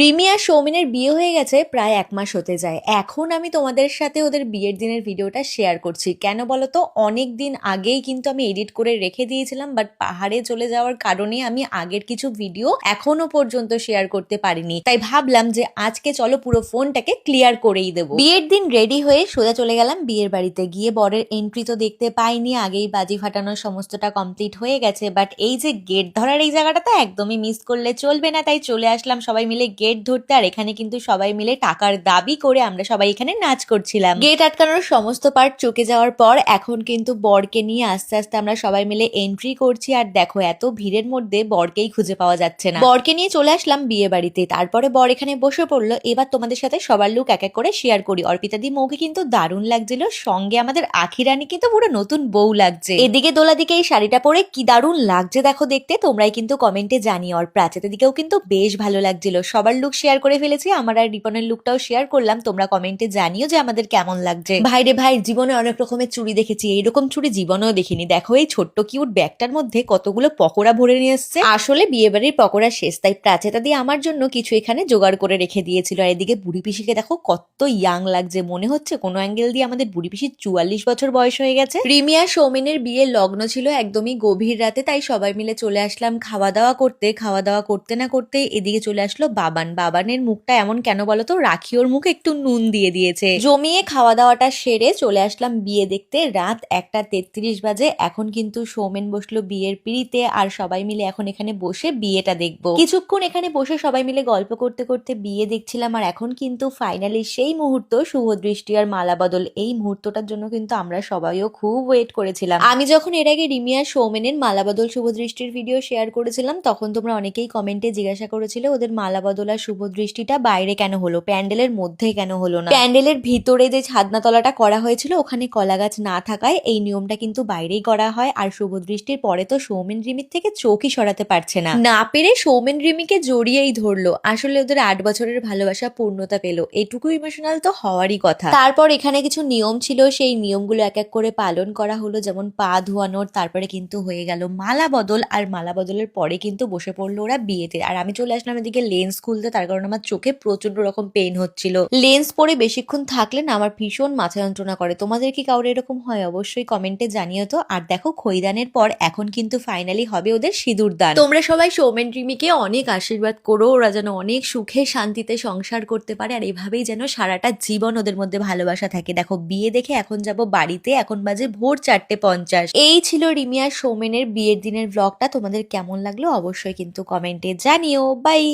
রিমি আর সৌমিনের বিয়ে হয়ে গেছে প্রায় 1 মাস হতে যায়। এখন আমি তোমাদের সাথে ওদের বিয়ের দিনের ভিডিওটা শেয়ার করছি। কেন বলো তো, অনেক দিন আগেই কিন্তু আমি এডিট করে রেখে দিয়েছিলাম, বাট পাহাড়ে চলে যাওয়ার কারণে আমি আগের কিছু ভিডিও এখনো পর্যন্ত শেয়ার করতে পারিনি। তাই ভাবলাম যে আজকে চলো পুরো ফোনটাকে ক্লিয়ার করেই দেবো। বিয়ের দিন রেডি হয়ে সোজা চলে গেলাম বিয়ের বাড়িতে। গিয়ে বরের এন্ট্রি তো দেখতে পাইনি, আগেই বাজি ফাটানোর সমস্তটা কমপ্লিট হয়ে গেছে, বাট এই যে গেট ধরার এই জায়গাটা তো একদমই মিস করলে চলবে না। তাই চলে আসলাম সবাই মিলে গেট ধরতে। আর এখানে কিন্তু সবাই মিলে টাকার দাবি করে আমরা সবাই এখানে নাচ করছিলাম। গেট আটকানোর সমস্ত পার্ট চুকে যাওয়ার পর এখন কিন্তু বরকে নিয়ে আস্তে আস্তে আমরা সবাই মিলে এন্ট্রি করছি। আর দেখো, এত ভিড়ের মধ্যে বরকেই খুঁজে পাওয়া যাচ্ছে না। বরকে নিয়ে চলে আসলাম বিয়ে বাড়িতে। তারপরে বর এখানে বসে পড়লো। এবার তোমাদের সাথে সবার লুক এক এক করে শেয়ার করি। অর্পিতা দি মৌকে কিন্তু দারুণ লাগছিল, সঙ্গে আমাদের আখি রানী কিন্তু পুরো নতুন বউ লাগছে। এদিকে দোলা দিকে এই শাড়িটা পরে কি দারুণ লাগছে দেখো দেখতে, তোমরাই কিন্তু কমেন্টে জানিও। আর প্রাচীদের দিকেও কিন্তু বেশ ভালো লাগছিল। সবার লুক শেয়ার করে ফেলেছি, আমার আর রিপনের লুকটাও শেয়ার করলাম। তোমরা কমেন্টে জানিও যে আমাদের কেমন লাগছে। ভাই রে ভাই, জীবনে অনেক রকমের চুড়ি দেখেছি, এইরকম চুড়ি জীবনেও দেখিনি। দেখো এই ছোট্ট কিউট ব্যাগটার মধ্যে কতগুলো পকোড়া ভরে নিয়ে এসছে। আসলে বিয়ে বাড়ির পকোড়া শেষ, তাই প্রাচেতা দিয়ে আমার জন্য কিছু এখানে জোগাড় করে রেখে দিয়েছিল। আর এদিকে বুড়ি পিসিকে দেখো কত ইয়াং লাগছে, মনে হচ্ছে কোনো অ্যাঙ্গেল দিয়ে আমাদের বুড়ি পিসির 44 বছর বয়স হয়ে গেছে। রিমি আর সৌমিনের বিয়ের লগ্ন ছিল একদমই গভীর রাতে, তাই সবাই মিলে চলে আসলাম খাওয়া দাওয়া করতে। খাওয়া দাওয়া করতে না করতে এদিকে চলে আসলো বাবানের মুখটা এমন কেন বলতো, রাখি ওর মুখে একটু নুন দিয়ে দিয়েছে। জমিয়ে খাওয়া দাওয়াটা সেরে চলে আসলাম বিয়ে দেখতে। রাত 1:33 বাজে। এখন কিন্তু সৌমেন বসলো বিয়ের পিঁড়িতে, আর সবাই মিলে এখন এখানে বসে বিয়েটা দেখবো। কিছুক্ষণ এখানে বসে সবাই মিলে গল্প করতে করতে বিয়ে দেখছিলাম। আর এখন কিন্তু ফাইনালি সেই মুহূর্ত, শুভ দৃষ্টি আর মালা বদল। এই মুহূর্তটার জন্য কিন্তু আমরা সবাইও খুব ওয়েট করেছিলাম। আমি যখন এর আগে রিমি আর সৌমেনের মালা বদল শুভ দৃষ্টির ভিডিও শেয়ার করেছিলাম, তখন তোমরা অনেকেই কমেন্টে জিজ্ঞাসা করেছিলে ওদের মালা বদল আর শুভ দৃষ্টিটা বাইরে কেন হলো, প্যান্ডেলের মধ্যে কেন হলো না। প্যান্ডেলের ভিতরে যে ছাদনাতলাটা করা হয়েছিল ওখানে কলা গাছ না থাকায় এই নিয়মটা কিন্তু বাইরেই করা হয়। আর শুভ দৃষ্টির পরে তো সৌমেন রিমির থেকে চোখই সরাতে পারছে না, না পেরে সৌমেন রিমিকে জড়িয়েই ধরলো। আসলে ওদের 8 বছরের ভালোবাসা পূর্ণতা পেল, এটুকু ইমোশনাল তো হওয়ারই কথা। তারপর এখানে কিছু নিয়ম ছিল, সেই নিয়মগুলো এক এক করে পালন করা হলো, যেমন পা ধোয়ানোর। তারপরে কিন্তু হয়ে গেল মালা বদল, আর মালা বদলের পরে কিন্তু বসে পড়লো ওরা বিয়েতে। আর আমি চলে আসলাম এদিকে লেন্স খুলতে, তার কারণ আমার চোখে প্রচন্ড রকম পেইন হচ্ছিল। লেন্স পরে বেশিক্ষণ থাকলে না আমার ভীষণ মাথা যন্ত্রণা করে। তোমাদের কি কাউরে এরকম হয়? অবশ্যই কমেন্টে জানিও তো। আর দেখো, খৈদানের পর এখন কিন্তু ফাইনালি হবে ওদের সিঁদুর দান। তোমরা সবাই সৌমেন রিমিকে অনেক আশীর্বাদ করো, ওরা যেন অনেক সুখে শান্তিতে সংসার করতে পারে, আর এভাবেই যেন সারাটা জীবন ওদের মধ্যে ভালোবাসা থাকে। দেখো, বিয়ে দেখে এখন যাব বাড়িতে, এখন বাজে ভোর 4:50। এই ছিল রিমি আর সৌমেনের বিয়ের দিনের ব্লগটা। তোমাদের কেমন লাগলো অবশ্যই কিন্তু কমেন্টে জানিও। বাই।